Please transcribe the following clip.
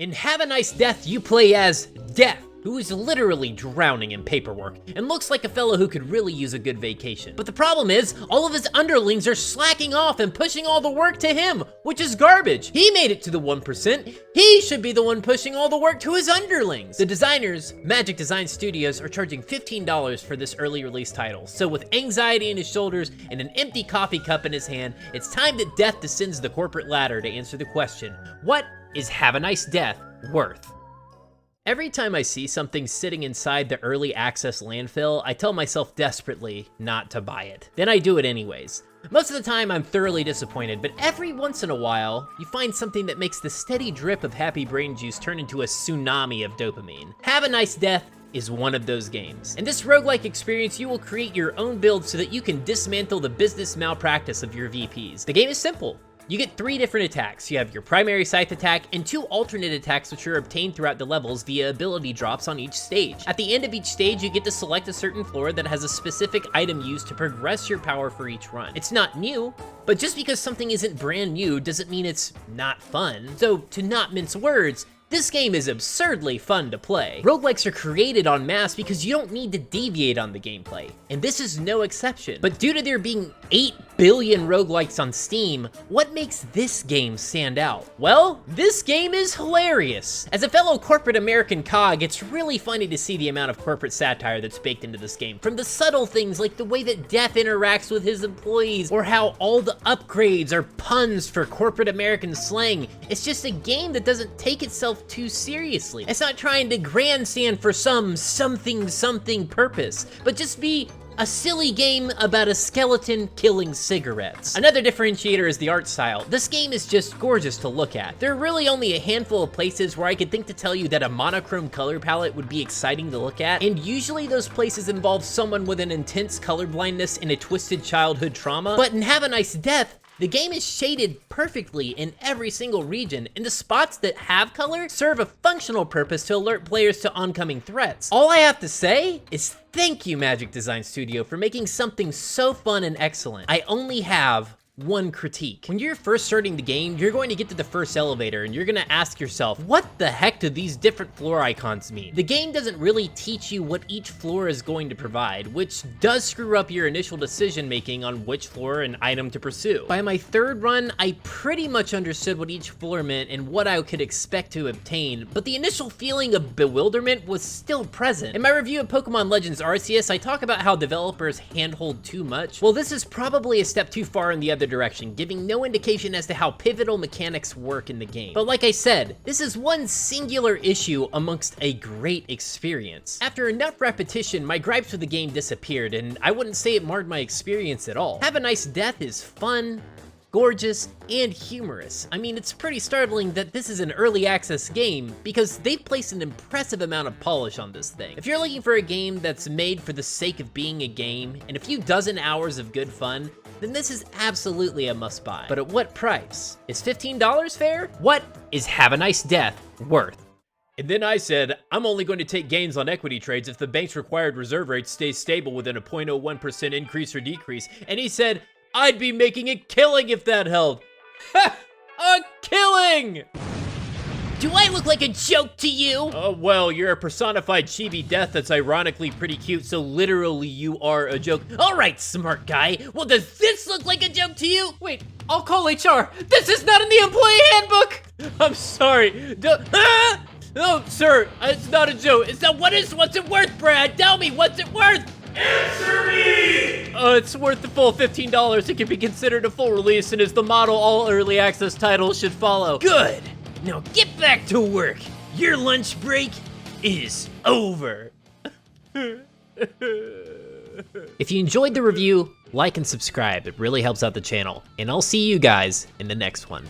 In Have a Nice Death, you play as Death, who is literally drowning in paperwork and looks like a fellow who could really use a good vacation. But the problem is, all of his underlings are slacking off and pushing all the work to him, which is garbage. He made it to the 1%. He should be the one pushing all the work to his underlings. The designers, Magic Design Studios, are charging $15 for this early release title. So with anxiety in his shoulders and an empty coffee cup in his hand, it's time that Death descends the corporate ladder to answer the question, what is Have a Nice Death worth? Every time I see something sitting inside the early access landfill, I tell myself desperately not to buy it. Then I do it anyways. Most of the time, I'm thoroughly disappointed, but every once in a while, you find something that makes the steady drip of happy brain juice turn into a tsunami of dopamine. Have a Nice Death is one of those games. In this roguelike experience, you will create your own build so that you can dismantle the business malpractice of your VPs. The game is simple. You get 3 different attacks. You have your primary scythe attack and 2 alternate attacks which are obtained throughout the levels via ability drops on each stage. At the end of each stage, you get to select a certain floor that has a specific item used to progress your power for each run. It's not new, but just because something isn't brand new doesn't mean it's not fun. So to not mince words, this game is absurdly fun to play. Roguelikes are created en masse because you don't need to deviate on the gameplay, and this is no exception. But due to there being 8 billion roguelikes on Steam, what makes this game stand out? Well, this game is hilarious. As a fellow corporate American cog, it's really funny to see the amount of corporate satire that's baked into this game. From the subtle things like the way that Death interacts with his employees, or how all the upgrades are puns for corporate American slang. It's just a game that doesn't take itself too seriously. It's not trying to grandstand for some something purpose, but just be a silly game about a skeleton killing cigarettes. Another differentiator is the art style. This game is just gorgeous to look at. There are really only a handful of places where I could think to tell you that a monochrome color palette would be exciting to look at, and usually those places involve someone with an intense color blindness and a twisted childhood trauma. But in Have a Nice Death, the game is shaded perfectly in every single region, and the spots that have color serve a functional purpose to alert players to oncoming threats. All I have to say is thank you, Magic Design Studio, for making something so fun and excellent. I only have one critique. When you're first starting the game, you're going to get to the first elevator and you're gonna ask yourself, what the heck do these different floor icons mean? The game doesn't really teach you what each floor is going to provide, which does screw up your initial decision making on which floor and item to pursue. By my 3rd run, I pretty much understood what each floor meant and what I could expect to obtain, but the initial feeling of bewilderment was still present. In my review of Pokemon Legends Arceus, I talk about how developers handhold too much. Well, this is probably a step too far in the other direction, giving no indication as to how pivotal mechanics work in the game. But like I said, this is one singular issue amongst a great experience. After enough repetition, my gripes with the game disappeared, and I wouldn't say it marred my experience at all. Have a Nice Death is fun, gorgeous, and humorous. I mean, it's pretty startling that this is an early access game because they've placed an impressive amount of polish on this thing. If you're looking for a game that's made for the sake of being a game and a few dozen hours of good fun, then this is absolutely a must buy. But at what price? Is $15 fair? What is Have a Nice Death worth? And then I said, I'm only going to take gains on equity trades if the bank's required reserve rate stays stable within a 0.01% increase or decrease. And he said, I'd be making a killing if that held. Ha! A killing! Do I look like a joke to you? Well, you're a personified chibi death that's ironically pretty cute, so literally you are a joke. All right, smart guy. Well, does this look like a joke to you? Wait, I'll call HR. This is not in the employee handbook. I'm sorry. No, sir, it's not a joke. It's not. What's it worth, Brad? Tell me, what's it worth? Answer me! It's worth the full $15. It can be considered a full release and is the model all early access titles should follow. Good. Now get back to work. Your lunch break is over. If you enjoyed the review, like and subscribe. It really helps out the channel. And I'll see you guys in the next one.